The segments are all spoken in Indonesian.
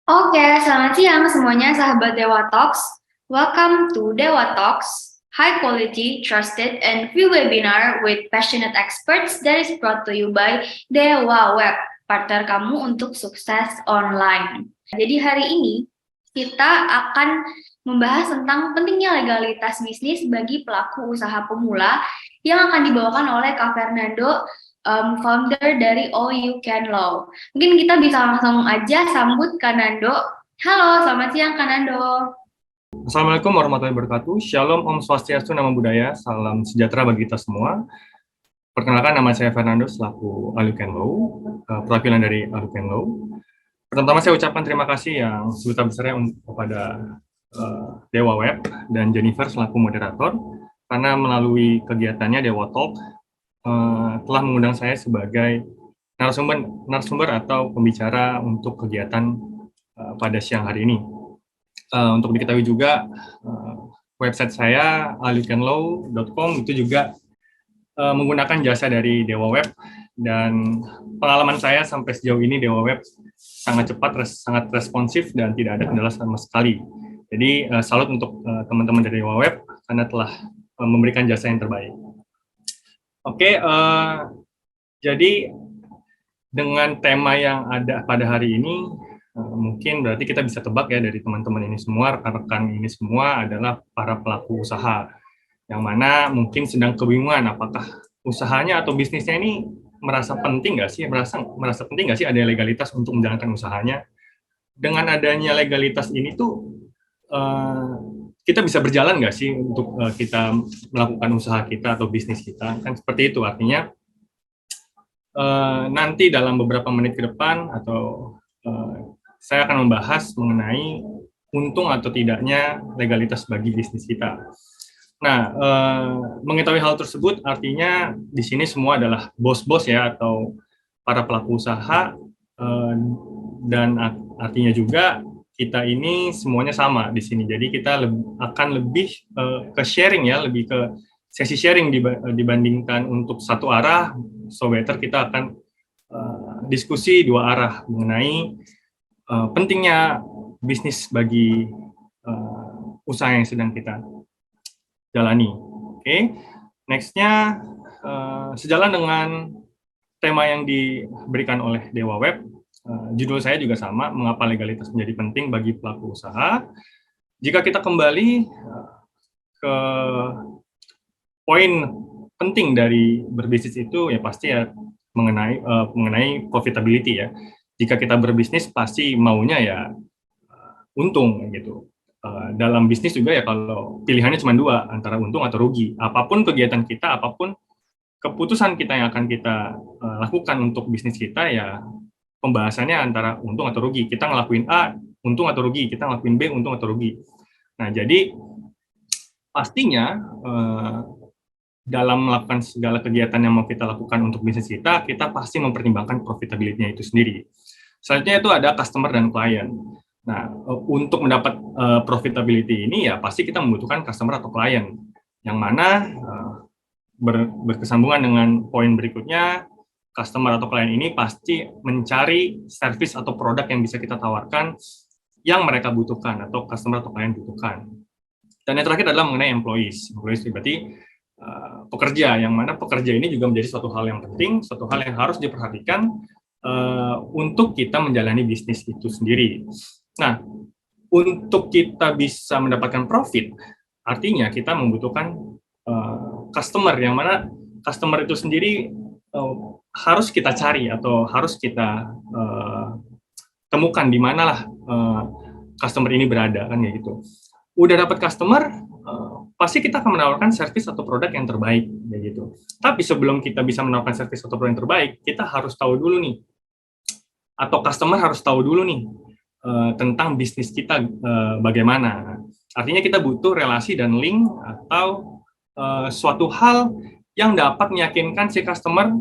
Oke, selamat siang semuanya sahabat Dewa Talks. Welcome to Dewa Talks, high quality, trusted, and free webinar with passionate experts that is brought to you by Dewa Web, partner kamu untuk sukses online. Jadi hari ini kita akan membahas tentang pentingnya legalitas bisnis bagi pelaku usaha pemula yang akan dibawakan oleh Kak Fernando, founder dari All You Can Law. Mungkin kita bisa langsung aja sambut Kanando. Halo, selamat siang Kanando. Assalamualaikum warahmatullahi wabarakatuh. Shalom, Om Swastiastu, Namo Buddhaya. Salam sejahtera bagi kita semua. Perkenalkan, nama saya Fernando selaku Aluken Law, perwakilan dari Aluken Law. Pertama-tama saya ucapkan terima kasih yang sebesar-besarnya kepada Dewa Web dan Jennifer selaku moderator, karena melalui kegiatannya Dewa Talk telah mengundang saya sebagai narasumber atau pembicara untuk kegiatan pada siang hari ini. Untuk diketahui juga, website saya alukenlaw.com itu juga menggunakan jasa dari Dewa Web, dan pengalaman saya sampai sejauh ini Dewa Web sangat cepat, sangat responsif, dan tidak ada kendala sama sekali. Jadi salut untuk teman-teman dari Dewa Web karena telah memberikan jasa yang terbaik. Oke, jadi dengan tema yang ada pada hari ini, mungkin berarti kita bisa tebak ya dari teman-teman ini semua, rekan-rekan ini semua adalah para pelaku usaha, yang mana mungkin sedang kebingungan apakah usahanya atau bisnisnya ini merasa penting nggak sih, merasa penting nggak sih ada legalitas untuk menjalankan usahanya. Dengan adanya legalitas ini tuh kita bisa berjalan nggak sih untuk kita melakukan usaha kita atau bisnis kita, kan seperti itu. Artinya nanti dalam beberapa menit ke depan atau saya akan membahas mengenai untung atau tidaknya legalitas bagi bisnis kita. Nah, mengetahui hal tersebut artinya di sini semua adalah bos-bos ya, atau para pelaku usaha, dan artinya juga kita ini semuanya sama di sini. Jadi kita akan lebih ke sharing ya, lebih ke sesi sharing dibandingkan untuk satu arah. So better kita akan diskusi dua arah mengenai pentingnya bisnis bagi usaha yang sedang kita jalani. Oke, nextnya sejalan dengan tema yang diberikan oleh Dewa Web, judul saya juga sama, mengapa legalitas menjadi penting bagi pelaku usaha. Jika kita kembali ke poin penting dari berbisnis itu, ya pasti ya mengenai profitability ya. Jika kita berbisnis pasti maunya ya untung gitu. Dalam bisnis juga ya, kalau pilihannya cuma dua, antara untung atau rugi. Apapun kegiatan kita, apapun keputusan kita yang akan kita lakukan untuk bisnis kita, ya pembahasannya antara untung atau rugi. Kita ngelakuin A, untung atau rugi. Kita ngelakuin B, untung atau rugi. Nah, jadi pastinya dalam melakukan segala kegiatan yang mau kita lakukan untuk bisnis kita pasti mempertimbangkan profitability-nya itu sendiri. Selanjutnya itu ada customer dan klien. Nah, untuk mendapat profitability ini ya pasti kita membutuhkan customer atau klien, yang mana berkesambungan dengan poin berikutnya. Customer atau klien ini pasti mencari service atau produk yang bisa kita tawarkan yang mereka butuhkan atau customer atau klien butuhkan. Dan yang terakhir adalah mengenai employees. Employees berarti pekerja, yang mana pekerja ini juga menjadi suatu hal yang penting, suatu hal yang harus diperhatikan untuk kita menjalani bisnis itu sendiri. Nah, untuk kita bisa mendapatkan profit, artinya kita membutuhkan customer, yang mana customer itu sendiri harus kita cari atau harus kita temukan di manalah customer ini berada, kan kayak gitu. Udah dapat customer, pasti kita akan menawarkan service atau produk yang terbaik, kayak gitu. Tapi sebelum kita bisa menawarkan service atau produk yang terbaik, kita harus tahu dulu nih, atau customer harus tahu dulu nih tentang bisnis kita bagaimana. Artinya kita butuh relasi dan link atau suatu hal yang dapat meyakinkan si customer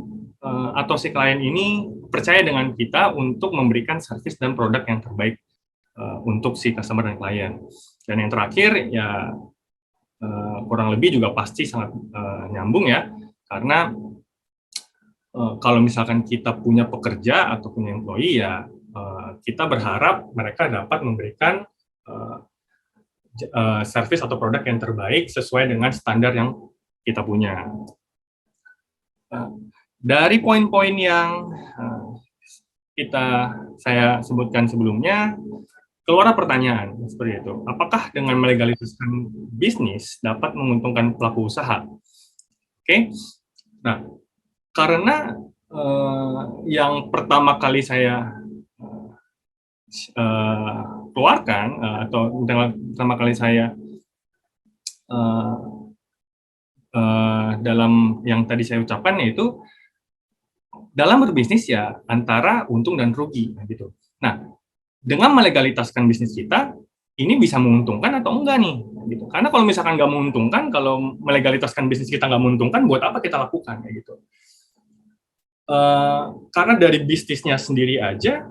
atau si klien ini percaya dengan kita untuk memberikan service dan produk yang terbaik untuk si customer dan klien. Dan yang terakhir ya kurang lebih juga pasti sangat nyambung ya, karena kalau misalkan kita punya pekerja atau punya employee ya kita berharap mereka dapat memberikan service atau produk yang terbaik sesuai dengan standar yang kita punya. Dari poin-poin yang saya sebutkan sebelumnya, keluar pertanyaan seperti itu. Apakah dengan melegalisasikan bisnis dapat menguntungkan pelaku usaha? Oke. Nah, karena yang pertama kali saya keluarkan atau pertama kali saya dalam yang tadi saya ucapkan, yaitu dalam berbisnis ya antara untung dan rugi gitu. Nah, dengan melegalitaskan bisnis kita, ini bisa menguntungkan atau enggak nih? Gitu. Karena kalau misalkan nggak menguntungkan, kalau melegalitaskan bisnis kita nggak menguntungkan, buat apa kita lakukan? Kayak gitu. Karena dari bisnisnya sendiri aja,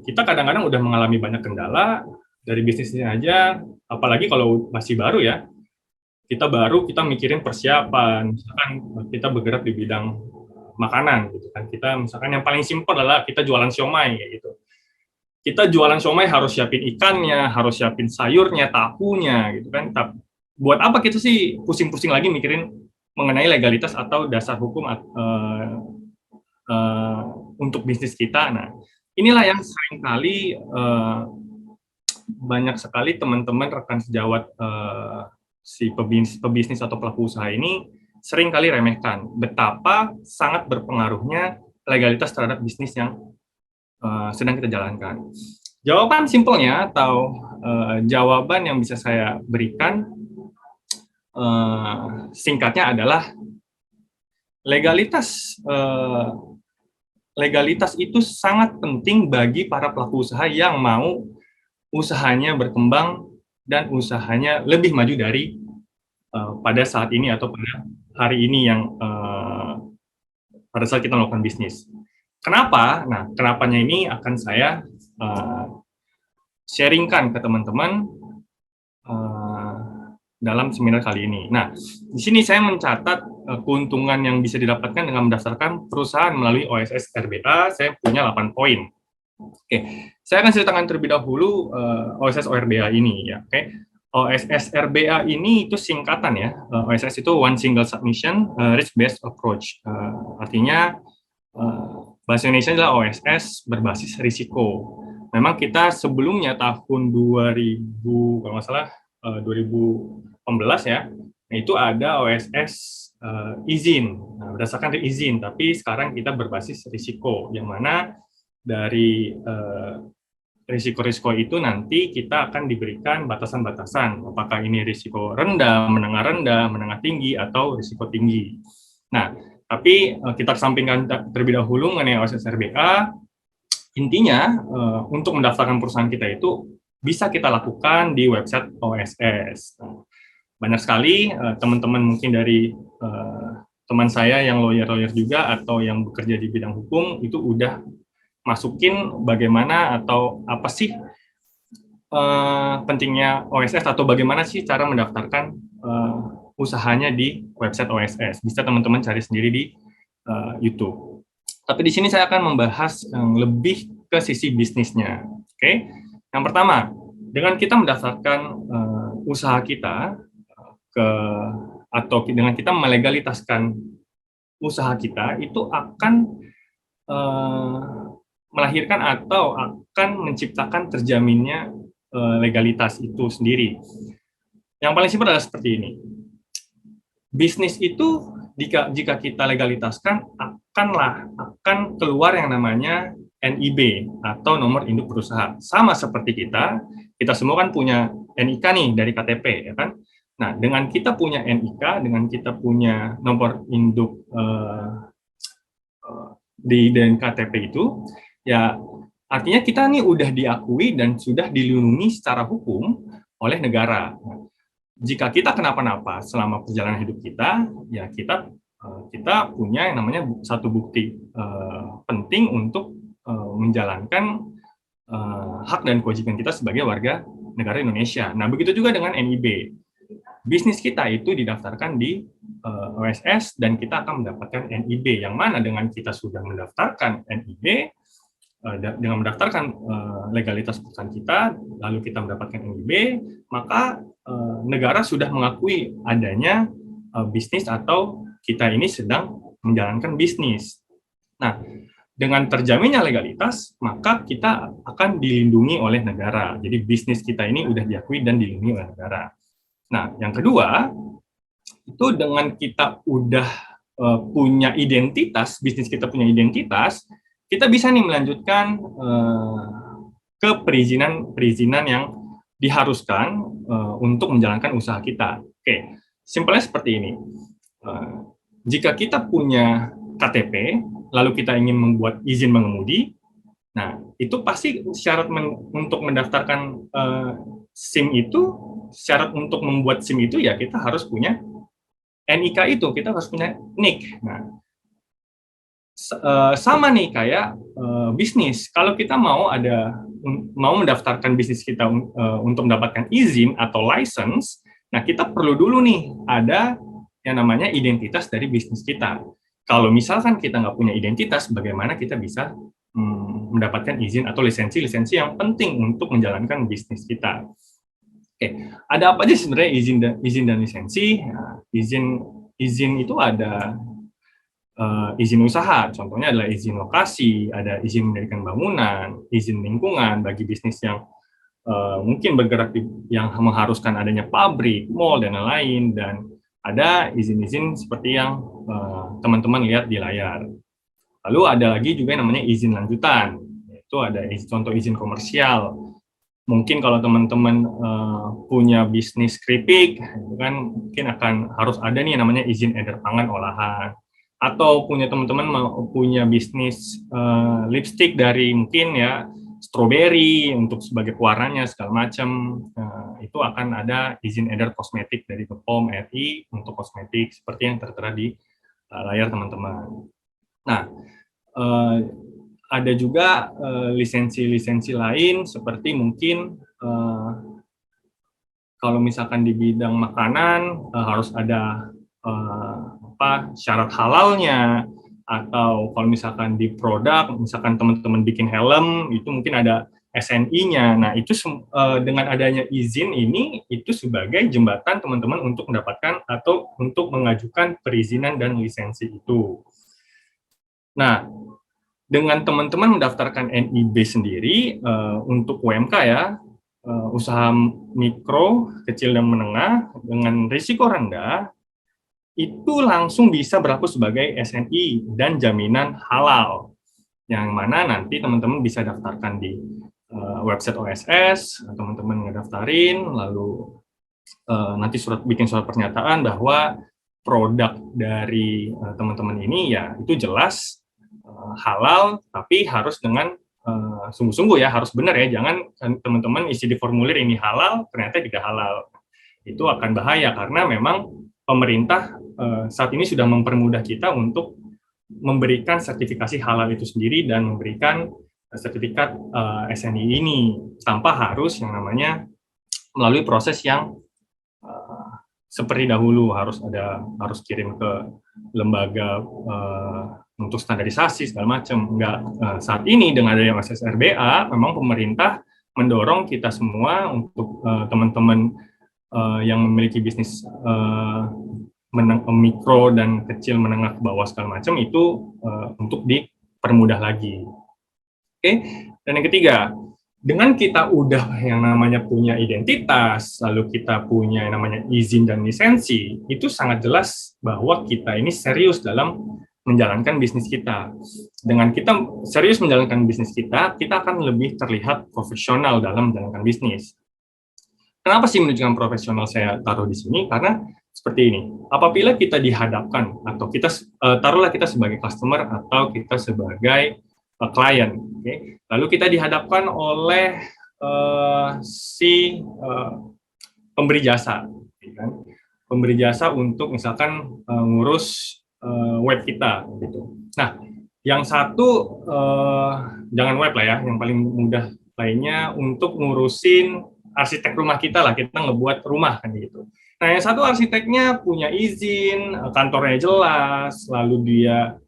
kita kadang-kadang udah mengalami banyak kendala dari bisnisnya aja, apalagi kalau masih baru ya. Kita mikirin persiapan, misalkan kita bergerak di bidang makanan, gitu kan. Kita misalkan yang paling simpel adalah kita jualan siomay, kayak gitu. Kita jualan siomay harus siapin ikannya, harus siapin sayurnya, tahunya, gitu kan. Buat apa kita sih pusing-pusing lagi mikirin mengenai legalitas atau dasar hukum untuk bisnis kita? Nah, inilah yang seringkali banyak sekali teman-teman rekan sejawat si pebisnis atau pelaku usaha ini seringkali remehkan betapa sangat berpengaruhnya legalitas terhadap bisnis yang sedang kita jalankan. Jawaban simpelnya atau jawaban yang bisa saya berikan singkatnya adalah legalitas itu sangat penting bagi para pelaku usaha yang mau usahanya berkembang dan usahanya lebih maju dari pada saat ini atau pada hari ini yang pada saat kita melakukan bisnis. Kenapa? Nah, kenapanya ini akan saya sharingkan ke teman-teman dalam seminar kali ini. Nah, di sini saya mencatat keuntungan yang bisa didapatkan dengan mendaftarkan perusahaan melalui OSS RBA. Saya punya 8 poin. Oke, saya akan ceritakan terlebih dahulu OSS RBA ini ya. Oke, OSS RBA ini itu singkatan ya. OSS itu One Single Submission Risk Based Approach. Artinya bahasa Indonesia adalah OSS berbasis risiko. Memang kita sebelumnya tahun 2000 kalau nggak salah 2018 ya, itu ada OSS izin. Nah, berdasarkan izin, tapi sekarang kita berbasis risiko, yang mana dari risiko-risiko itu nanti kita akan diberikan batasan-batasan. Apakah ini risiko rendah, menengah tinggi, atau risiko tinggi. Nah, tapi kita sampingkan terlebih dahulu mengenai OSS RBA. Intinya, untuk mendaftarkan perusahaan kita itu bisa kita lakukan di website OSS. Banyak sekali teman-teman mungkin dari teman saya yang lawyer-lawyer juga atau yang bekerja di bidang hukum itu udah masukin bagaimana atau apa sih pentingnya OSS atau bagaimana sih cara mendaftarkan usahanya di website OSS. Bisa teman-teman cari sendiri di YouTube. Tapi di sini saya akan membahas lebih ke sisi bisnisnya. Oke. Yang pertama, dengan kita mendaftarkan usaha kita atau dengan kita melegalitaskan usaha kita, itu akan melahirkan atau akan menciptakan terjaminnya legalitas itu sendiri. Yang paling simpel adalah seperti ini. Bisnis itu jika kita legalitaskan akan keluar yang namanya NIB atau nomor induk perusahaan. Sama seperti kita semua kan punya NIK nih dari KTP, ya kan? Nah, dengan kita punya NIK, dengan kita punya nomor induk di KTP itu, ya artinya kita nih udah diakui dan sudah dilindungi secara hukum oleh negara. Jika kita kenapa-napa selama perjalanan hidup kita, ya kita punya yang namanya satu bukti penting untuk menjalankan hak dan kewajiban kita sebagai warga negara Indonesia. Nah, begitu juga dengan NIB. Bisnis kita itu didaftarkan di OSS dan kita akan mendapatkan NIB, yang mana dengan kita sudah mendaftarkan NIB, dengan mendaftarkan legalitas perusahaan kita, lalu kita mendapatkan NIB, maka negara sudah mengakui adanya bisnis atau kita ini sedang menjalankan bisnis. Nah, dengan terjaminnya legalitas, maka kita akan dilindungi oleh negara. Jadi bisnis kita ini udah diakui dan dilindungi oleh negara. Nah, yang kedua, itu dengan kita udah punya identitas, bisnis kita punya identitas, kita bisa nih melanjutkan ke perizinan yang diharuskan untuk menjalankan usaha kita. Oke, simpelnya seperti ini. Jika kita punya KTP, lalu kita ingin membuat izin mengemudi, nah itu pasti syarat untuk mendaftarkan SIM itu, syarat untuk membuat SIM itu ya kita harus punya NIK itu, kita harus punya NIK. Nah, sama nih kayak bisnis. Kalau kita mau mendaftarkan bisnis kita untuk mendapatkan izin atau license, nah kita perlu dulu nih ada yang namanya identitas dari bisnis kita. Kalau misalkan kita nggak punya identitas, bagaimana kita bisa mendapatkan izin atau lisensi-lisensi yang penting untuk menjalankan bisnis kita? Oke, ada apa aja sebenarnya izin dan lisensi? Nah, izin itu ada izin usaha, contohnya adalah izin lokasi, ada izin mendirikan bangunan, izin lingkungan bagi bisnis yang mungkin bergerak yang mengharuskan adanya pabrik, mall, dan lain-lain, dan ada izin-izin seperti yang teman-teman lihat di layar. Lalu ada lagi juga yang namanya izin lanjutan, yaitu ada contoh izin komersial. Mungkin kalau teman-teman punya bisnis keripik, kan mungkin akan harus ada nih yang namanya izin edar pangan olahan. Atau punya teman-teman punya bisnis lipstick dari mungkin ya stroberi untuk sebagai pewarnanya segala macam, itu akan ada izin edar kosmetik dari BPOM RI untuk kosmetik seperti yang tertera di layar teman-teman. Nah, ada juga lisensi-lisensi lain seperti mungkin kalau misalkan di bidang makanan harus ada syarat halalnya, atau kalau misalkan di produk, misalkan teman-teman bikin helm, itu mungkin ada SNI-nya. Nah, itu dengan adanya izin ini, itu sebagai jembatan teman-teman untuk mendapatkan atau untuk mengajukan perizinan dan lisensi itu. Nah, dengan teman-teman mendaftarkan NIB sendiri, untuk UMK ya, usaha mikro, kecil, dan menengah, dengan risiko rendah, itu langsung bisa berlaku sebagai SNI dan jaminan halal, yang mana nanti teman-teman bisa daftarkan di website OSS, teman-teman ngedaftarin, lalu nanti bikin surat pernyataan bahwa produk dari teman-teman ini ya itu jelas halal, tapi harus dengan sungguh-sungguh ya, harus benar ya, jangan teman-teman isi di formulir ini halal, ternyata tidak halal. Itu akan bahaya karena memang pemerintah saat ini sudah mempermudah kita untuk memberikan sertifikasi halal itu sendiri dan memberikan sertifikat SNI ini tanpa harus yang namanya melalui proses yang seperti dahulu harus kirim ke lembaga untuk standarisasi segala macam. Enggak, saat ini dengan adanya SSRBA memang pemerintah mendorong kita semua untuk teman-teman yang memiliki bisnis mikro dan kecil, menengah, ke bawah segala macam itu untuk dipermudah lagi. Oke, dan yang ketiga, dengan kita udah yang namanya punya identitas, lalu kita punya yang namanya izin dan lisensi, itu sangat jelas bahwa kita ini serius dalam menjalankan bisnis kita. Dengan kita serius menjalankan bisnis kita akan lebih terlihat profesional dalam menjalankan bisnis. Kenapa sih menunjukkan profesional saya taruh di sini? Karena seperti ini, apabila kita dihadapkan atau kita taruhlah kita sebagai customer atau kita sebagai klien, okay? Lalu kita dihadapkan oleh pemberi jasa, kan? Pemberi jasa untuk misalkan ngurus web kita, gitu. Nah, yang satu jangan web lah ya, yang paling mudah lainnya untuk ngurusin arsitek rumah kita lah, kita ngebuat rumah kan gitu. Nah, yang satu arsiteknya punya izin, kantornya jelas, lalu dia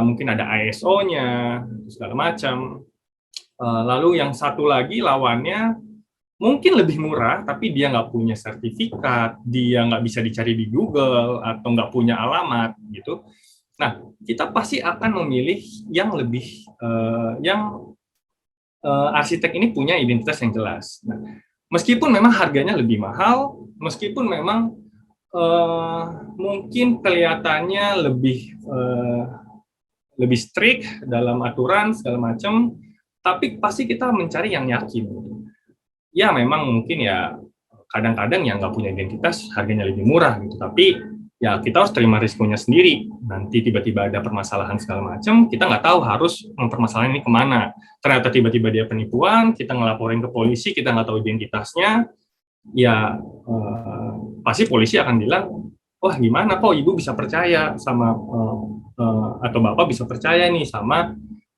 mungkin ada ISO-nya, segala macam. Lalu yang satu lagi lawannya mungkin lebih murah, tapi dia nggak punya sertifikat, dia nggak bisa dicari di Google, atau nggak punya alamat, gitu. Nah, kita pasti akan memilih yang lebih, arsitek ini punya identitas yang jelas. Nah, meskipun memang harganya lebih mahal, meskipun memang mungkin kelihatannya lebih strict dalam aturan segala macam, tapi pasti kita mencari yang yakin. Ya memang mungkin ya kadang-kadang yang nggak punya identitas harganya lebih murah gitu, tapi ya kita harus terima risikonya sendiri. Nanti tiba-tiba ada permasalahan segala macam, kita nggak tahu harus mempermasalahan ini kemana. Ternyata tiba-tiba dia penipuan, kita ngelaporin ke polisi, kita nggak tahu identitasnya, ya pasti polisi akan bilang, wah gimana kok ibu bisa percaya sama atau bapak bisa percaya nih sama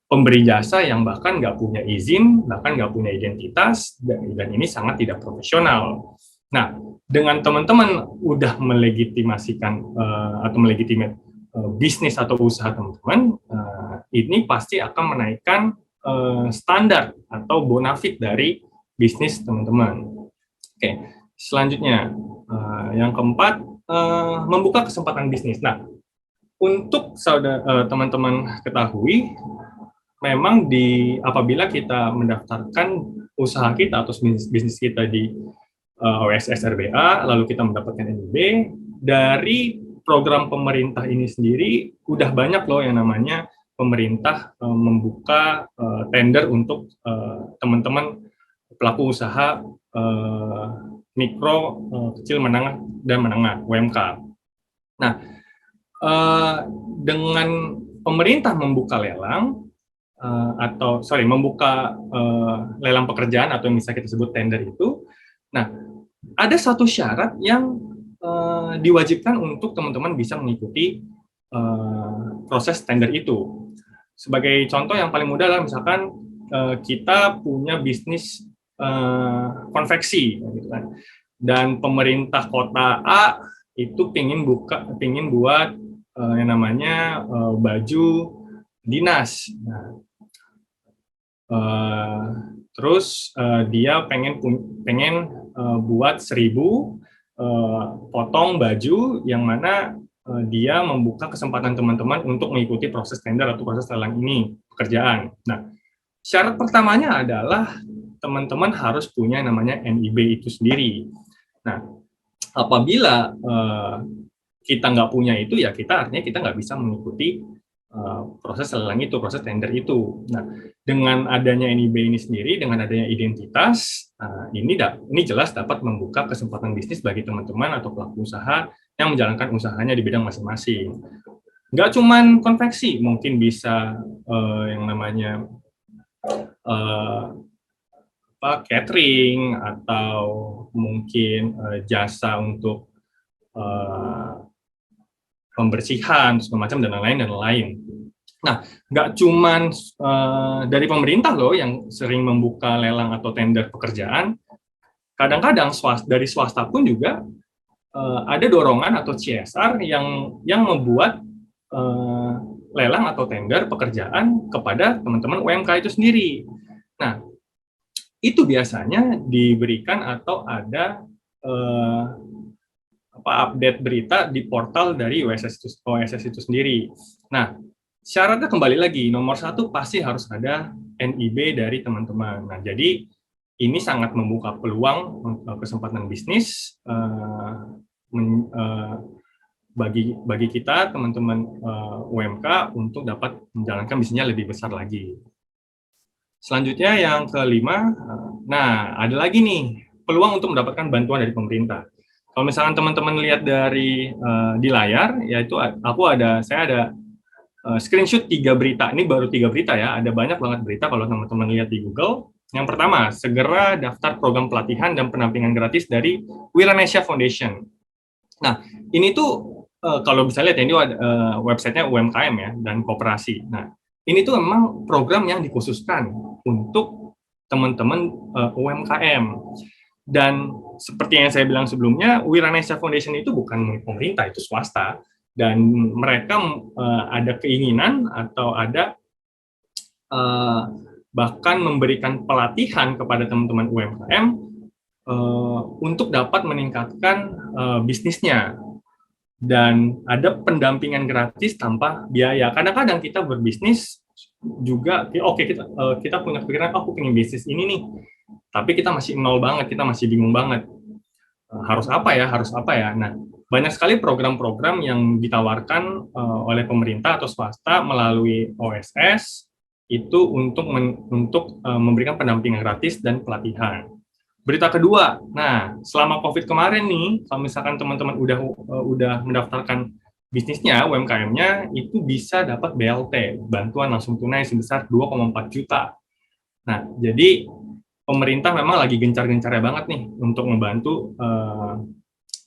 pemberi jasa yang bahkan nggak punya izin, bahkan nggak punya identitas, dan ini sangat tidak profesional. Nah, dengan teman-teman udah melegitimasikan atau melegitimate bisnis atau usaha teman-teman, ini pasti akan menaikkan standar atau bonafit dari bisnis teman-teman. Oke, selanjutnya yang keempat, membuka kesempatan bisnis. Nah, untuk teman-teman ketahui, memang apabila kita mendaftarkan usaha kita atau bisnis kita di OSS RBA, lalu kita mendapatkan NIB, dari program pemerintah ini sendiri, udah banyak loh yang namanya pemerintah membuka tender untuk teman-teman pelaku usaha mikro, kecil, menengah, dan menengah, UMK. Nah, dengan pemerintah membuka lelang, membuka lelang pekerjaan atau yang bisa kita sebut tender itu, nah ada satu syarat yang diwajibkan untuk teman-teman bisa mengikuti proses tender itu. Sebagai contoh yang paling mudah adalah misalkan kita punya bisnis konveksi, gitu kan, dan pemerintah kota A itu pingin buat yang namanya baju dinas. Nah, terus dia pengen buat 1.000 potong baju yang mana dia membuka kesempatan teman-teman untuk mengikuti proses tender atau proses lelang ini pekerjaan. Nah, syarat pertamanya adalah teman-teman harus punya namanya NIB itu sendiri. Nah, apabila kita nggak punya itu, ya artinya kita nggak bisa mengikuti proses lelang itu, proses tender itu. Nah, dengan adanya NIB ini sendiri, dengan adanya identitas, ini jelas dapat membuka kesempatan bisnis bagi teman-teman atau pelaku usaha yang menjalankan usahanya di bidang masing-masing. Nggak cuman konveksi, mungkin bisa yang namanya catering, atau mungkin jasa untuk pembersihan, segala macam, dan lain-lain. Nah, nggak cuman dari pemerintah loh yang sering membuka lelang atau tender pekerjaan, kadang-kadang dari swasta pun juga ada dorongan atau CSR yang membuat lelang atau tender pekerjaan kepada teman-teman UMK itu sendiri. Nah, itu biasanya diberikan atau ada update berita di portal dari OSS itu sendiri. Nah, syaratnya kembali lagi, nomor 1 pasti harus ada NIB dari teman-teman. Nah, jadi ini sangat membuka peluang kesempatan bisnis bagi kita, teman-teman UMK, untuk dapat menjalankan bisnisnya lebih besar lagi. Selanjutnya yang kelima, nah ada lagi nih peluang untuk mendapatkan bantuan dari pemerintah. Kalau misalkan teman-teman lihat di layar, yaitu saya ada screenshot 3 berita. Ini baru 3 berita ya, ada banyak banget berita kalau teman-teman lihat di Google. Yang pertama, segera daftar program pelatihan dan pendampingan gratis dari Wiranesia Foundation. Nah, ini tuh kalau bisa lihat ya, ini websitenya UMKM ya, dan koperasi. Nah, ini tuh memang program yang dikhususkan untuk teman-teman UMKM. Dan seperti yang saya bilang sebelumnya, Wiranesia Foundation itu bukan milik pemerintah, itu swasta. dan mereka ada keinginan atau ada bahkan memberikan pelatihan kepada teman-teman UMKM untuk dapat meningkatkan bisnisnya, dan ada pendampingan gratis tanpa biaya. Kadang-kadang kita berbisnis juga, oke, kita punya pikiran, aku pengen bisnis ini nih, tapi kita masih nol banget, kita masih bingung banget, harus apa ya. Nah, banyak sekali program-program yang ditawarkan oleh pemerintah atau swasta melalui OSS itu untuk memberikan pendampingan gratis dan pelatihan. Berita kedua, nah selama COVID kemarin nih, kalau misalkan teman-teman udah mendaftarkan bisnisnya, UMKM-nya, itu bisa dapat BLT, bantuan langsung tunai sebesar 2,4 juta. Nah, jadi pemerintah memang lagi gencar-gencarnya banget nih untuk membantu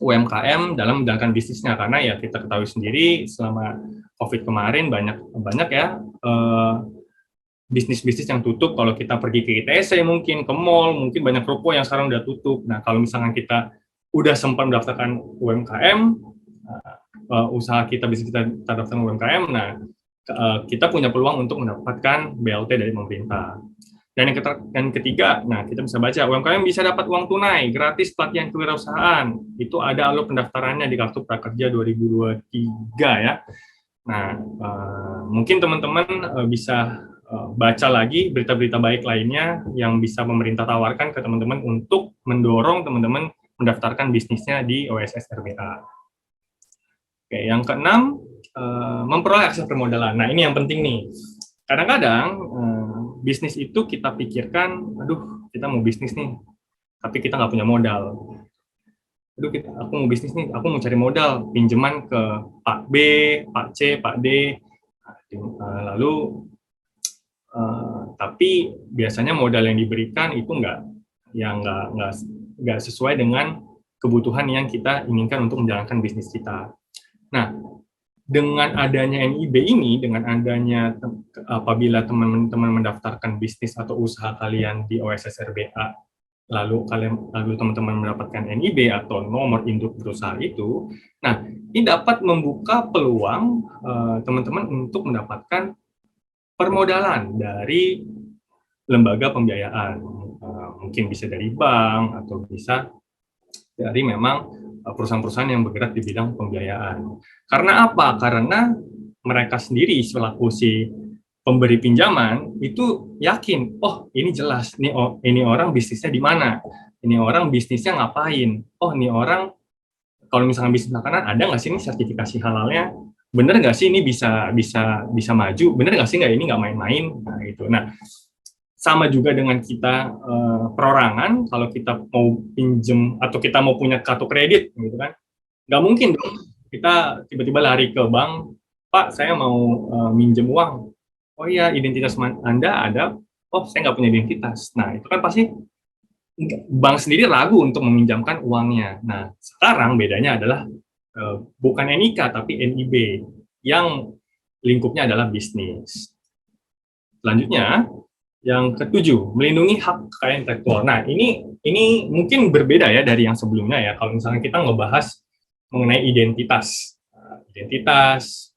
UMKM dalam menjalankan bisnisnya, karena ya kita ketahui sendiri selama COVID kemarin banyak ya bisnis-bisnis yang tutup. Kalau kita pergi ke ITC, mungkin ke mall, mungkin banyak ruko yang sekarang udah tutup. Nah, kalau misalkan kita udah sempat mendaftarkan UMKM, usaha kita bisa kita daftarkan UMKM, nah kita punya peluang untuk mendapatkan BLT dari pemerintah. Dan yang ketiga, nah kita bisa baca, UMKM bisa dapat uang tunai, gratis pelatihan kewirausahaan. Itu ada alur pendaftarannya di Kartu Prakerja 2023 ya. Nah, mungkin teman-teman bisa baca lagi berita-berita baik lainnya yang bisa pemerintah tawarkan ke teman-teman untuk mendorong teman-teman mendaftarkan bisnisnya di OSS RBA. Oke, yang keenam, memperoleh akses permodalan. Nah, ini yang penting nih. Kadang-kadang bisnis itu kita pikirkan, aduh, kita mau bisnis nih, tapi kita nggak punya modal. Aduh, aku mau bisnis nih, aku mau cari modal, pinjaman ke Pak B, Pak C, Pak D. Lalu tapi biasanya modal yang diberikan itu nggak sesuai dengan kebutuhan yang kita inginkan untuk menjalankan bisnis kita. Nah, dengan adanya NIB ini, dengan adanya apabila teman-teman mendaftarkan bisnis atau usaha kalian di OSS RBA, lalu teman-teman mendapatkan NIB atau nomor induk berusaha itu, nah ini dapat membuka peluang teman-teman untuk mendapatkan permodalan dari lembaga pembiayaan, mungkin bisa dari bank atau bisa dari memang perusahaan-perusahaan yang bergerak di bidang pembiayaan. Karena apa? Karena mereka sendiri selaku si pemberi pinjaman itu yakin, oh ini jelas, ini orang bisnisnya di mana, ini orang bisnisnya ngapain, oh ini orang kalau misalkan bisnis makanan ada nggak sih ini sertifikasi halalnya, bener nggak sih ini bisa maju, bener nggak sih nggak ini nggak main-main, nah gitu. Nah, sama juga dengan kita perorangan, kalau kita mau pinjem atau kita mau punya kartu kredit, gitu kan, nggak mungkin dong kita tiba-tiba lari ke bank, Pak saya mau minjem uang, oh iya identitas Anda ada, oh saya nggak punya identitas. Nah itu kan pasti bank sendiri ragu untuk meminjamkan uangnya. Nah sekarang bedanya adalah bukan NIK tapi NIB yang lingkupnya adalah bisnis. Selanjutnya, yang ketujuh, melindungi hak kekayaan intelektual. Nah, ini mungkin berbeda ya dari yang sebelumnya ya. Kalau misalnya kita ngebahas mengenai identitas,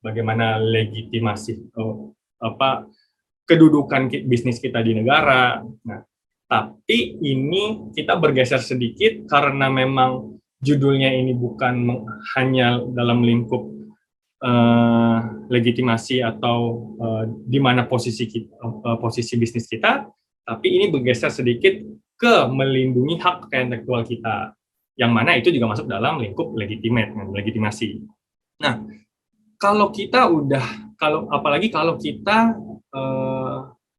bagaimana legitimasi kedudukan bisnis kita di negara. Nah, tapi ini kita bergeser sedikit karena memang judulnya ini bukan hanya dalam lingkup legitimasi atau di mana posisi bisnis kita, tapi ini bergeser sedikit ke melindungi hak kekayaan intelektual kita, yang mana itu juga masuk dalam lingkup legitimasi. Nah, apalagi kalau kita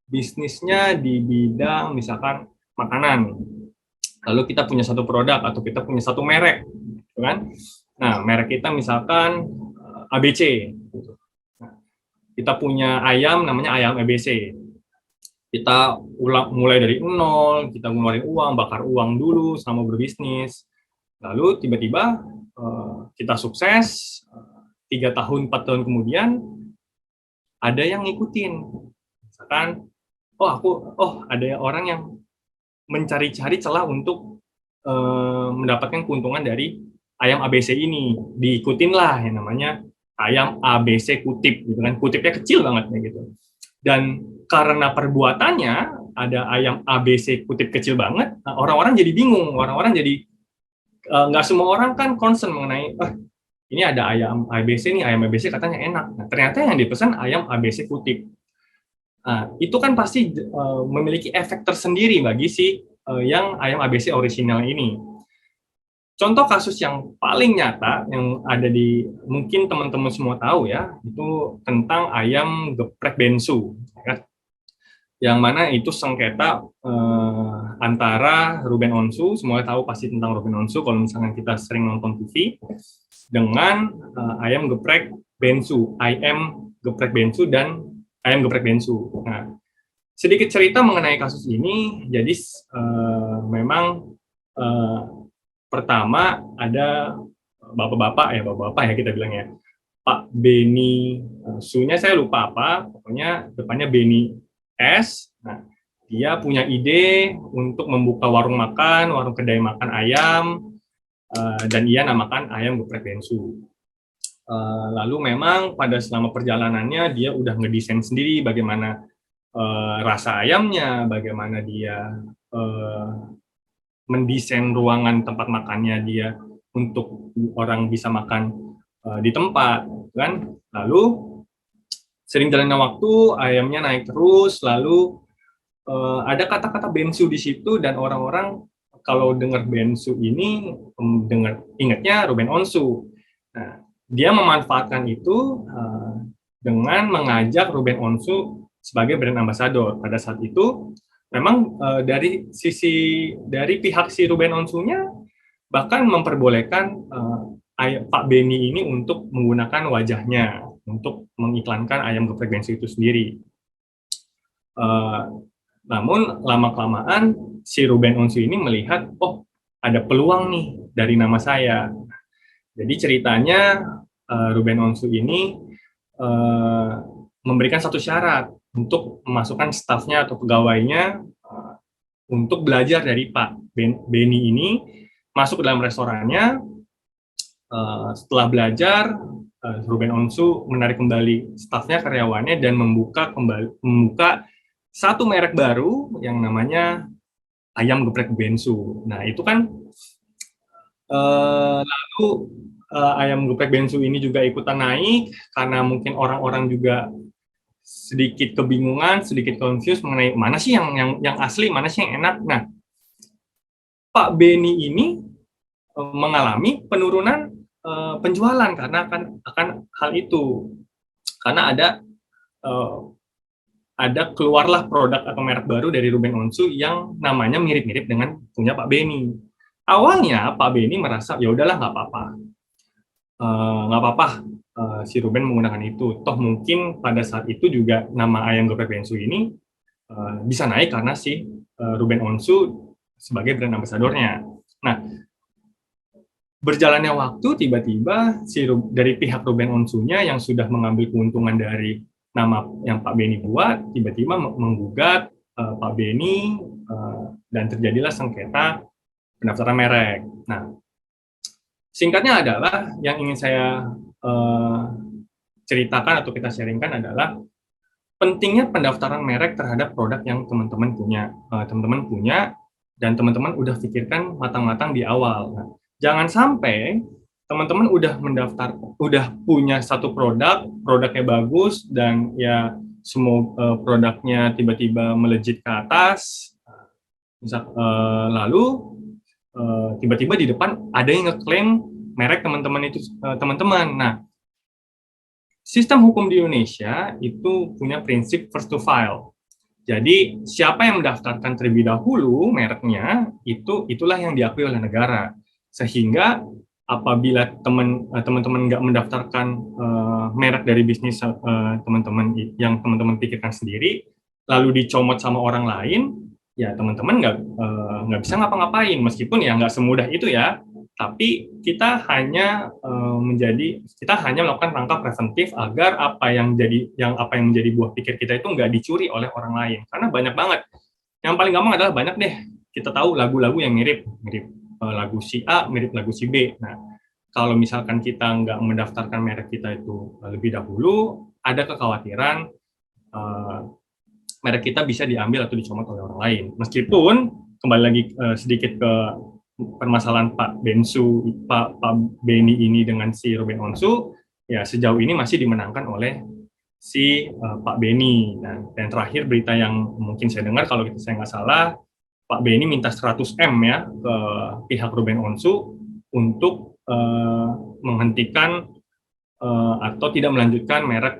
bisnisnya di bidang misalkan makanan, lalu kita punya satu produk atau kita punya satu merek, gitu kan? Nah, merek kita misalkan ABC. Kita punya ayam namanya ayam ABC. Kita mulai dari nol, kita ngeluarin uang, bakar uang dulu selama berbisnis. Lalu tiba-tiba kita sukses, 3 tahun, 4 tahun kemudian ada yang ngikutin. Misalkan, ada orang yang mencari-cari celah untuk mendapatkan keuntungan dari ayam ABC ini. Diikutin lah yang namanya ayam ABC kutip gitu kan, kutipnya kecil banget kayak gitu. Dan karena perbuatannya ada ayam ABC kutip kecil banget, orang-orang jadi bingung, orang-orang jadi nggak semua orang kan concern mengenai ini ada ayam ABC nih, ayam ABC katanya enak. Nah, ternyata yang dipesan ayam ABC kutip. Nah, itu kan pasti memiliki efek tersendiri bagi si yang ayam ABC original ini. Contoh kasus yang paling nyata yang ada di mungkin teman-teman semua tahu ya, itu tentang ayam geprek bensu, ya. Yang mana itu sengketa antara Ruben Onsu, semua tahu pasti tentang Ruben Onsu kalau misalnya kita sering nonton TV, dengan ayam geprek bensu, ayam geprek bensu dan ayam geprek bensu. Nah, sedikit cerita mengenai kasus ini, jadi memang pertama ada bapak-bapak ya kita bilang ya, Pak Beni Sunya saya lupa apa, pokoknya depannya Beni S. Nah, dia punya ide untuk membuka warung makan, warung kedai makan ayam, dan ia namakan ayam geprek bensu. Lalu memang pada selama perjalanannya dia udah ngedesain sendiri bagaimana rasa ayamnya, bagaimana dia mendesain ruangan tempat makannya dia untuk orang bisa makan di tempat, kan? Lalu sering jalannya waktu, ayamnya naik terus, lalu ada kata-kata bensu di situ dan orang-orang kalau dengar bensu ini ingatnya Ruben Onsu. Nah, dia memanfaatkan itu dengan mengajak Ruben Onsu sebagai brand ambassador. Pada saat itu memang dari pihak si Ruben Onsunya bahkan memperbolehkan Pak Beni ini untuk menggunakan wajahnya untuk mengiklankan ayam geprek bensu itu sendiri. Namun lama-kelamaan si Ruben Onsu ini melihat, ada peluang nih dari nama saya. Jadi ceritanya Ruben Onsu ini memberikan satu syarat untuk memasukkan stafnya atau pegawainya untuk belajar dari Pak Beni ini, masuk ke dalam restorannya. Setelah belajar, Ruben Onsu menarik kembali stafnya, karyawannya, dan membuka satu merek baru yang namanya ayam geprek bensu. Nah, itu kan lalu ayam geprek bensu ini juga ikutan naik karena mungkin orang-orang juga sedikit kebingungan, sedikit confused mengenai mana sih yang asli, mana sih yang enak. Nah, Pak Beni ini mengalami penurunan penjualan karena akan hal itu. Karena ada keluarlah produk atau merek baru dari Ruben Onsu yang namanya mirip-mirip dengan punya Pak Beni. Awalnya Pak Beni merasa ya udahlah nggak apa-apa, si Ruben menggunakan itu. Toh mungkin pada saat itu juga nama ayam geprek bensu ini bisa naik karena si Ruben Onsu sebagai brand ambasadornya. Nah, berjalannya waktu, tiba-tiba dari pihak Ruben Onsunya yang sudah mengambil keuntungan dari nama yang Pak Beni buat, tiba-tiba menggugat Pak Beni dan terjadilah sengketa pendaftaran merek. Nah, singkatnya adalah yang ingin saya ceritakan atau kita sharingkan adalah pentingnya pendaftaran merek terhadap produk yang teman-teman punya dan teman-teman udah pikirkan matang-matang di awal. Nah, jangan sampai teman-teman udah punya satu produknya bagus dan ya semua produknya tiba-tiba melejit ke atas, lalu tiba-tiba di depan ada yang ngeklaim merek teman-teman itu teman-teman. Nah, sistem hukum di Indonesia itu punya prinsip first to file. Jadi siapa yang mendaftarkan terlebih dahulu mereknya itulah yang diakui oleh negara. Sehingga apabila teman-teman nggak mendaftarkan merek dari bisnis teman-teman yang teman-teman pikirkan sendiri, lalu dicomot sama orang lain, ya teman-teman nggak bisa ngapa-ngapain. Meskipun ya nggak semudah itu ya, tapi kita hanya melakukan langkah preventif agar apa yang menjadi buah pikir kita itu nggak dicuri oleh orang lain. Karena banyak banget. Yang paling gampang adalah banyak deh kita tahu lagu-lagu yang mirip lagu si A mirip lagu si B. Nah, kalau misalkan kita nggak mendaftarkan merek kita itu lebih dahulu, ada kekhawatiran merek kita bisa diambil atau dicomot oleh orang lain. Meskipun kembali lagi sedikit ke permasalahan Pak Beni ini dengan si Ruben Onsu, ya sejauh ini masih dimenangkan oleh si Pak Beni. Dan terakhir berita yang mungkin saya dengar, kalau saya nggak salah, Pak Beni minta 100 M ya ke pihak Ruben Onsu untuk menghentikan atau tidak melanjutkan merek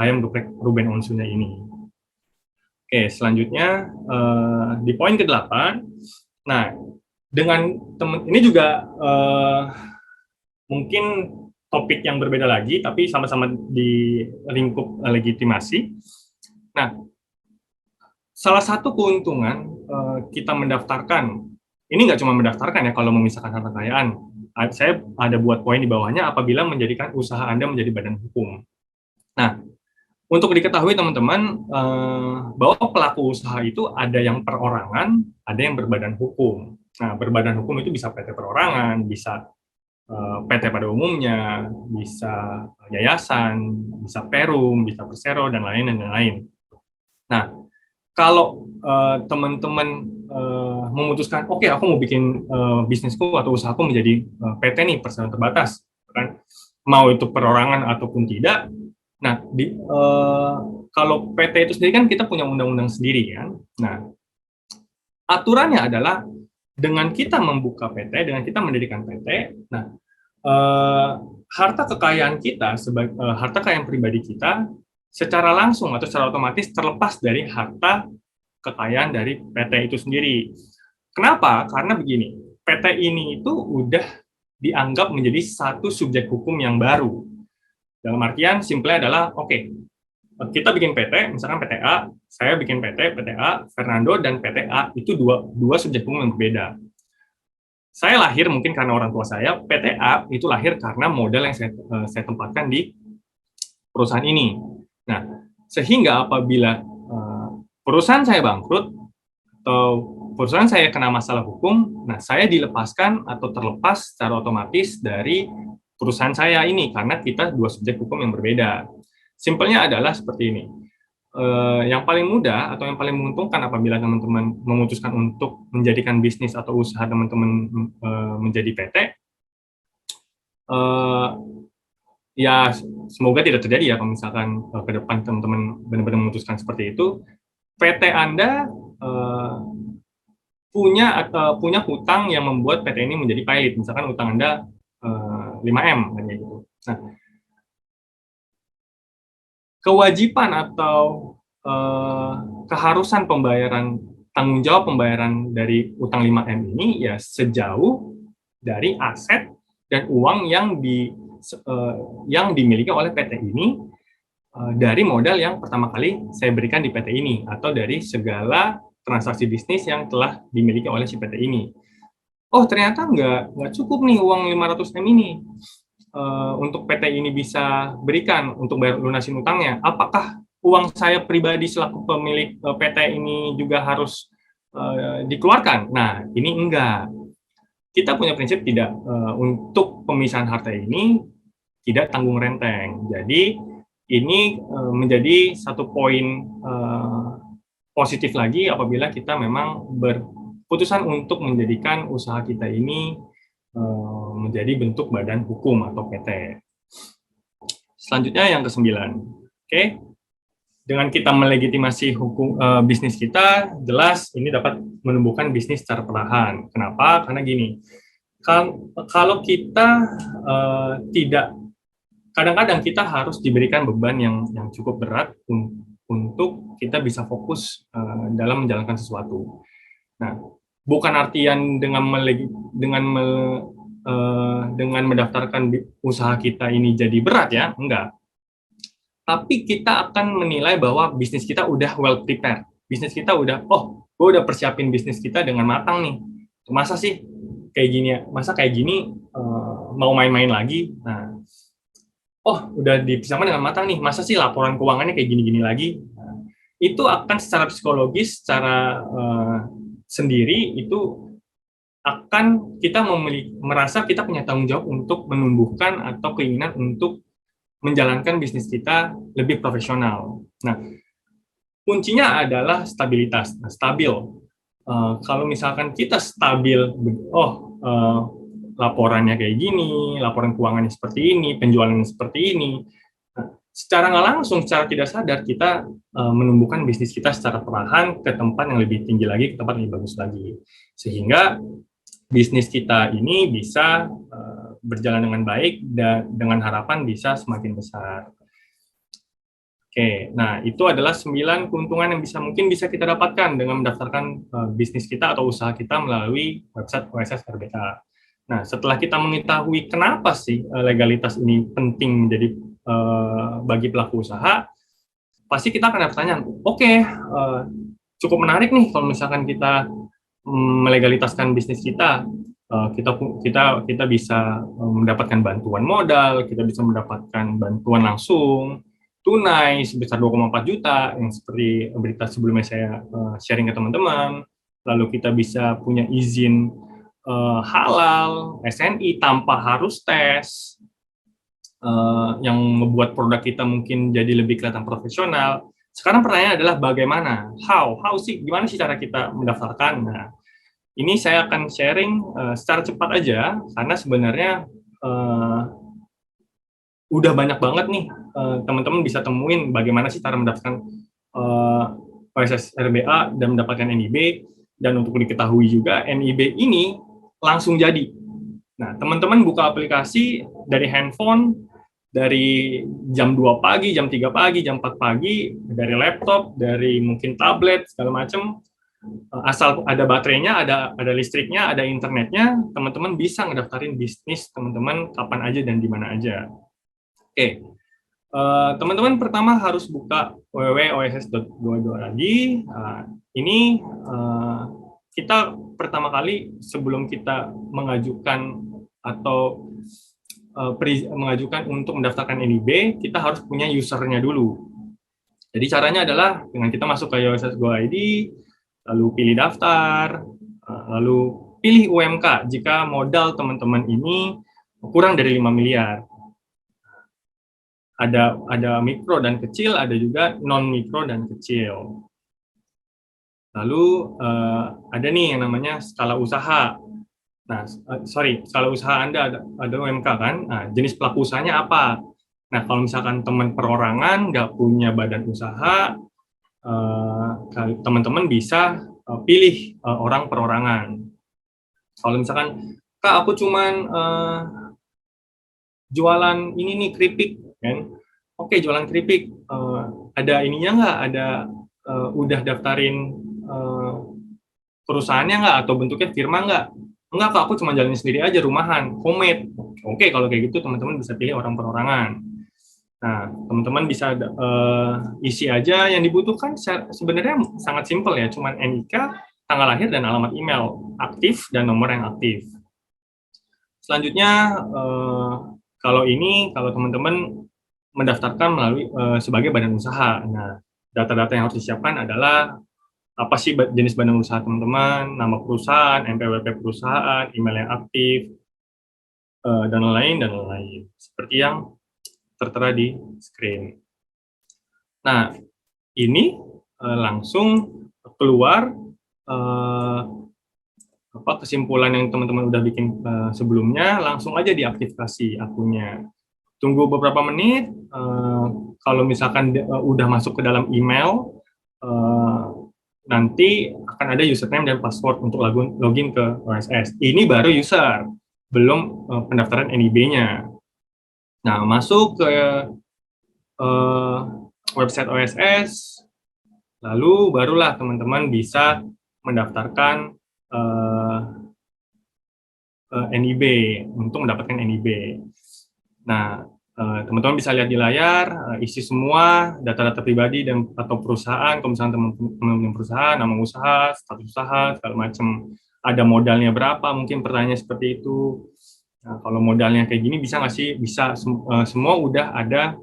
ayam geprek Ruben Onsunya ini. Oke, selanjutnya di poin ke-8. Nah, dengan teman ini juga mungkin topik yang berbeda lagi, tapi sama-sama di lingkup legitimasi. Nah, salah satu keuntungan kita mendaftarkan, ini nggak cuma mendaftarkan ya kalau memisahkan harta kekayaan. Saya ada buat poin di bawahnya apabila menjadikan usaha Anda menjadi badan hukum. Nah, untuk diketahui teman-teman, bahwa pelaku usaha itu ada yang perorangan, ada yang berbadan hukum. Nah, berbadan hukum itu bisa PT perorangan, bisa PT pada umumnya, bisa yayasan, bisa perum, bisa persero, dan lain-lain. Nah, kalau teman-teman memutuskan, oke, aku mau bikin bisnisku atau usahaku menjadi PT nih, perseroan terbatas, kan? Mau itu perorangan ataupun tidak. Nah, kalau PT itu sendiri kan kita punya undang-undang sendiri kan. Nah, aturannya adalah dengan kita membuka PT, dengan kita mendirikan PT, nah harta kekayaan kita sebagai harta kekayaan pribadi kita secara langsung atau secara otomatis terlepas dari harta kekayaan dari PT itu sendiri. Kenapa? Karena begini, PT ini itu udah dianggap menjadi satu subjek hukum yang baru. Dalam artian, simpelnya adalah, oke, kita bikin PT, misalkan PT A, saya bikin PT A, Fernando, dan PT A, itu dua subjek hukum yang berbeda. Saya lahir mungkin karena orang tua saya, PT A itu lahir karena modal yang saya tempatkan di perusahaan ini. Nah, sehingga apabila perusahaan saya bangkrut, atau perusahaan saya kena masalah hukum, nah saya dilepaskan atau terlepas secara otomatis dari perusahaan saya ini, karena kita dua subjek hukum yang berbeda. Simpelnya adalah seperti ini. Yang paling mudah atau yang paling menguntungkan apabila teman-teman memutuskan untuk menjadikan bisnis atau usaha teman-teman menjadi PT, ya semoga tidak terjadi ya kalau misalkan ke depan teman-teman benar-benar memutuskan seperti itu, PT Anda punya hutang yang membuat PT ini menjadi pailit. Misalkan hutang Anda 5M kayak gitu. Nah, kewajiban atau keharusan pembayaran, tanggung jawab pembayaran dari utang 5M ini ya sejauh dari aset dan uang yang dimiliki oleh PT ini dari modal yang pertama kali saya berikan di PT ini, atau dari segala transaksi bisnis yang telah dimiliki oleh si PT ini. Oh, ternyata nggak cukup nih uang 500M ini untuk PT ini bisa berikan untuk bayar lunasin utangnya. Apakah uang saya pribadi selaku pemilik PT ini juga harus dikeluarkan? Nah, ini enggak. Kita punya prinsip tidak untuk pemisahan harta ini tidak tanggung renteng. Jadi ini menjadi satu poin positif lagi apabila kita memang berputusan untuk menjadikan usaha kita ini menjadi bentuk badan hukum atau PT. Selanjutnya yang ke-9. Oke. Dengan kita melegitimasi hukum bisnis kita, jelas ini dapat menumbuhkan bisnis secara perlahan. Kenapa? Karena gini. Kalau kita tidak, kadang-kadang kita harus diberikan beban yang cukup berat untuk kita bisa fokus dalam menjalankan sesuatu. Nah, bukan artian dengan mendaftarkan usaha kita ini jadi berat ya, enggak. Tapi kita akan menilai bahwa bisnis kita udah well prepared. Bisnis kita udah, gue udah persiapin bisnis kita dengan matang nih. Masa sih kayak gini ya? Masa kayak gini mau main-main lagi? Nah, udah dipersiapkan dengan matang nih. Masa sih laporan keuangannya kayak gini-gini lagi? Nah, itu akan secara psikologis, secara sendiri itu akan kita merasa kita punya tanggung jawab untuk menumbuhkan atau keinginan untuk menjalankan bisnis kita lebih profesional. Nah, kuncinya adalah stabilitas. Nah, stabil. Kalau misalkan kita stabil, laporannya kayak gini, laporan keuangannya seperti ini, penjualannya seperti ini, nah, secara nggak langsung, secara tidak sadar, kita menumbuhkan bisnis kita secara perlahan ke tempat yang lebih tinggi lagi, ke tempat yang lebih bagus lagi. Sehingga bisnis kita ini bisa berjalan dengan baik dan dengan harapan bisa semakin besar. Oke, nah itu adalah 9 keuntungan yang mungkin bisa kita dapatkan dengan mendaftarkan bisnis kita atau usaha kita melalui website OSS RBA. Nah, setelah kita mengetahui kenapa sih legalitas ini penting menjadi bagi pelaku usaha, pasti kita akan ada pertanyaan, oke, cukup menarik nih kalau misalkan kita melegalitaskan bisnis kita, kita bisa mendapatkan bantuan modal, kita bisa mendapatkan bantuan langsung tunai sebesar 2,4 juta yang seperti berita sebelumnya saya sharing ke teman-teman. Lalu kita bisa punya izin halal, SNI tanpa harus tes, yang membuat produk kita mungkin jadi lebih kelihatan profesional. Sekarang pertanyaannya adalah bagaimana? How sih? Gimana sih cara kita mendaftarkan? Nah, ini saya akan sharing secara cepat aja, karena sebenarnya udah banyak banget nih teman-teman bisa temuin bagaimana sih cara mendaftarkan OSS RBA dan mendapatkan NIB, dan untuk diketahui juga NIB ini langsung jadi. Nah, teman-teman buka aplikasi dari handphone, dari jam 2 pagi, jam 3 pagi, jam 4 pagi, dari laptop, dari mungkin tablet, segala macam, asal ada baterainya, ada listriknya, ada internetnya, teman-teman bisa ngedaftarin bisnis teman-teman kapan aja dan di mana aja. Oke, teman-teman pertama harus buka www.oss.go.id. Ini kita pertama kali sebelum kita mengajukan atau mengajukan untuk mendaftarkan NIB, kita harus punya usernya dulu. Jadi caranya adalah dengan kita masuk ke oss.go.id, lalu pilih daftar, lalu pilih UMK jika modal teman-teman ini kurang dari 5 miliar. Ada mikro dan kecil, ada juga non mikro dan kecil. Lalu ada nih yang namanya skala usaha. Nah, skala usaha Anda ada UMK kan? Nah, jenis pelaku usahanya apa? Nah, kalau misalkan teman perorangan nggak punya badan usaha, teman-teman bisa pilih orang perorangan. Kalau misalkan, Kak, aku cuman jualan ini nih, keripik, kan? Oke, jualan keripik, ada ininya nggak? Ada udah daftarin perusahaannya nggak? Atau bentuknya firma nggak? Enggak, Kak, aku cuma jalanin sendiri aja, rumahan, homemade. Oke, kalau kayak gitu teman-teman bisa pilih orang perorangan. Nah, teman-teman bisa isi aja yang dibutuhkan. Sebenarnya sangat simpel ya, cuman NIK, tanggal lahir dan alamat email aktif dan nomor yang aktif. Selanjutnya, kalau teman-teman mendaftarkan melalui sebagai badan usaha. Nah, data-data yang harus disiapkan adalah apa sih jenis badan usaha teman-teman, nama perusahaan, NPWP perusahaan, email yang aktif, dan lain-lain. Seperti yang tertera di screen. Nah, ini langsung keluar kesimpulan yang teman-teman udah bikin sebelumnya, langsung aja diaktifasi akunnya. Tunggu beberapa menit, kalau misalkan udah masuk ke dalam email, nanti akan ada username dan password untuk login ke OSS. Ini baru user, belum pendaftaran NIB-nya. Nah, masuk ke website OSS, lalu barulah teman-teman bisa mendaftarkan NIB, untuk mendapatkan NIB. Nah, teman-teman bisa lihat di layar, isi semua data-data pribadi dan atau perusahaan, kalau misalnya teman-teman perusahaan, nama usaha, status usaha, segala macam. Ada modalnya berapa, mungkin pertanyaan seperti itu. Nah, kalau modalnya kayak gini bisa nggak sih? Bisa, semua udah ada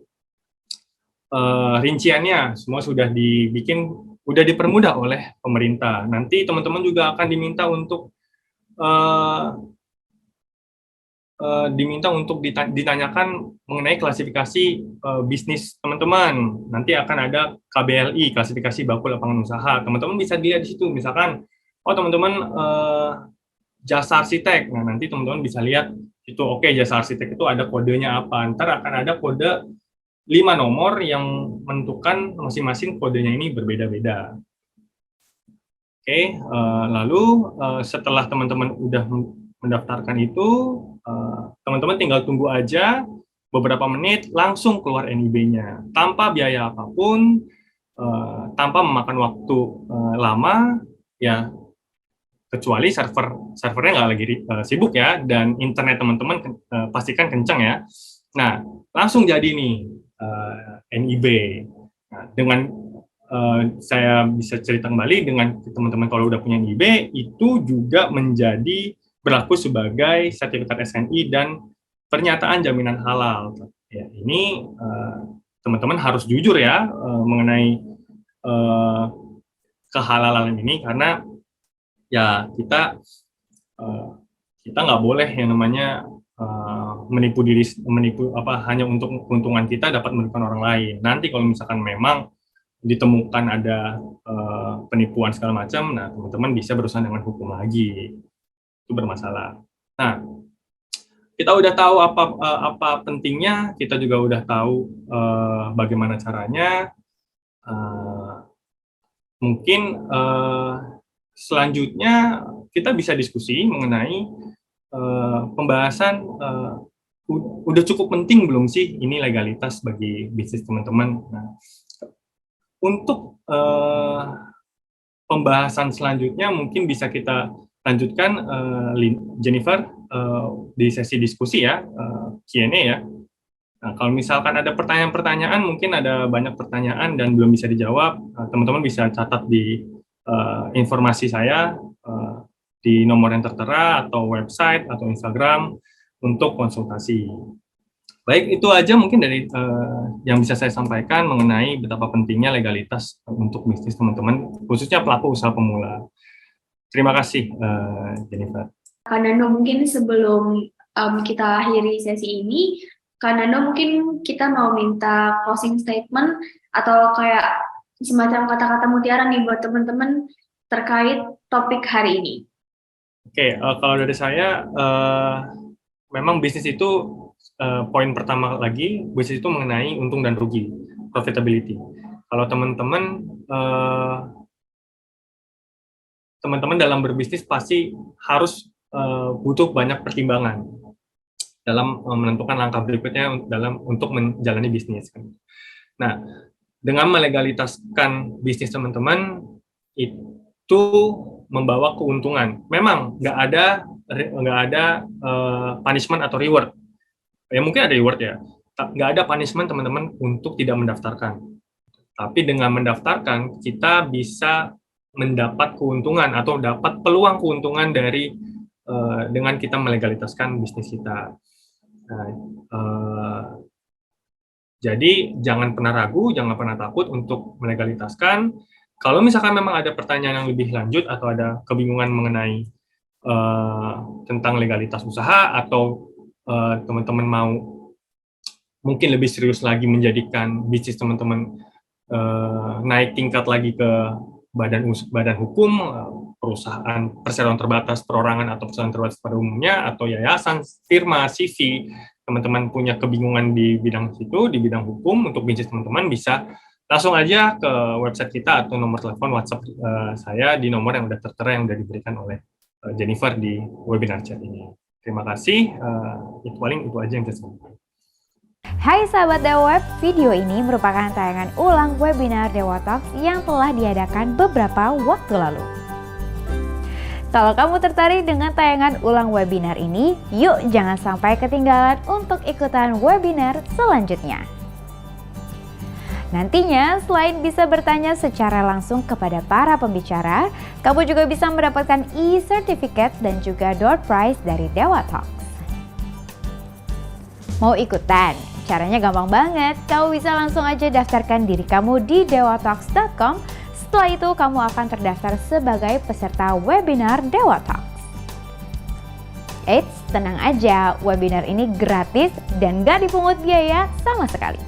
rinciannya, semua sudah dibikin, udah dipermudah oleh pemerintah. Nanti teman-teman juga akan diminta untuk eh, diminta untuk ditanyakan mengenai klasifikasi bisnis teman-teman. Nanti akan ada KBLI, klasifikasi baku lapangan usaha. Teman-teman bisa dilihat di situ, misalkan, oh teman-teman jasa arsitek. Nah, nanti teman-teman bisa lihat itu, oke, jasa arsitek itu ada kodenya apa. Ntar akan ada kode 5 nomor yang menentukan masing-masing kodenya ini berbeda-beda. Oke, lalu setelah teman-teman udah mendaftarkan itu, teman-teman tinggal tunggu aja beberapa menit, langsung keluar NIB-nya tanpa biaya apapun, tanpa memakan waktu lama, ya kecuali servernya nggak lagi sibuk ya, dan internet teman-teman pastikan kencang ya. Nah, langsung jadi nih NIB. Nah, dengan saya bisa cerita kembali dengan teman-teman kalau udah punya NIB, itu juga menjadi berlaku sebagai sertifikat SNI dan pernyataan jaminan halal. Ya, ini teman-teman harus jujur ya mengenai kehalalan ini, karena ya kita nggak boleh yang namanya menipu hanya untuk keuntungan kita dapat merugikan orang lain. Nanti kalau misalkan memang ditemukan ada penipuan segala macam, nah teman-teman bisa berurusan dengan hukum lagi, itu bermasalah. Nah, kita udah tahu apa pentingnya, kita juga udah tahu bagaimana caranya. Mungkin selanjutnya kita bisa diskusi mengenai pembahasan udah cukup penting belum sih ini legalitas bagi bisnis teman-teman. Nah, untuk pembahasan selanjutnya mungkin bisa kita lanjutkan, Jennifer, di sesi diskusi ya, Q&A ya. Nah, kalau misalkan ada pertanyaan-pertanyaan, mungkin ada banyak pertanyaan dan belum bisa dijawab, teman-teman bisa catat di informasi saya di nomor yang tertera atau website atau Instagram untuk konsultasi. Baik, itu aja mungkin dari yang bisa saya sampaikan mengenai betapa pentingnya legalitas untuk bisnis teman-teman, khususnya pelaku usaha pemula. Terima kasih, Jennifer. Kak Nando, mungkin sebelum kita akhiri sesi ini, Kak Nando mungkin kita mau minta closing statement atau kayak semacam kata-kata mutiara nih buat teman-teman terkait topik hari ini. Oke, kalau dari saya, memang bisnis itu poin pertama lagi, bisnis itu mengenai untung dan rugi, profitability. Kalau teman-teman dalam berbisnis pasti harus butuh banyak pertimbangan dalam menentukan langkah berikutnya untuk menjalani bisnis. Nah, dengan melegalitaskan bisnis teman-teman itu membawa keuntungan. Memang nggak ada punishment atau reward. Ya mungkin ada reward ya, nggak ada punishment teman-teman untuk tidak mendaftarkan. Tapi dengan mendaftarkan, kita bisa mendapat keuntungan atau dapat peluang keuntungan dari dengan kita melegalitaskan bisnis kita. Nah, jadi jangan pernah ragu, jangan pernah takut untuk melegalitaskan. Kalau misalkan memang ada pertanyaan yang lebih lanjut atau ada kebingungan mengenai tentang legalitas usaha, atau teman-teman mau mungkin lebih serius lagi menjadikan bisnis teman-teman naik tingkat lagi ke badan hukum, perusahaan perseroan terbatas perorangan atau perusahaan terbatas pada umumnya, atau yayasan, firma, CV, teman-teman punya kebingungan di bidang situ, di bidang hukum untuk bisnis teman-teman, bisa langsung aja ke website kita atau nomor telepon WhatsApp saya di nomor yang sudah tertera yang sudah diberikan oleh Jennifer di webinar chat ini. Terima kasih, itu aja yang saya sampaikan. Hai sahabat Dewa Web, video ini merupakan tayangan ulang webinar Dewa Talks yang telah diadakan beberapa waktu lalu. Kalau kamu tertarik dengan tayangan ulang webinar ini, yuk jangan sampai ketinggalan untuk ikutan webinar selanjutnya. Nantinya, selain bisa bertanya secara langsung kepada para pembicara, kamu juga bisa mendapatkan e-certificate dan juga door prize dari Dewa Talks. Mau ikutan? Caranya gampang banget, kamu bisa langsung aja daftarkan diri kamu di dewatalks.com. Setelah itu kamu akan terdaftar sebagai peserta webinar Dewa Talks. Eits, tenang aja, webinar ini gratis dan gak dipungut biaya sama sekali.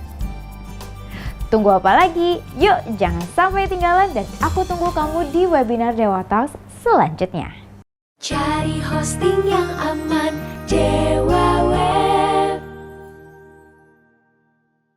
Tunggu apa lagi? Yuk, jangan sampai ketinggalan dan aku tunggu kamu di webinar Dewa Talks selanjutnya. Cari hosting yang aman, Dewa.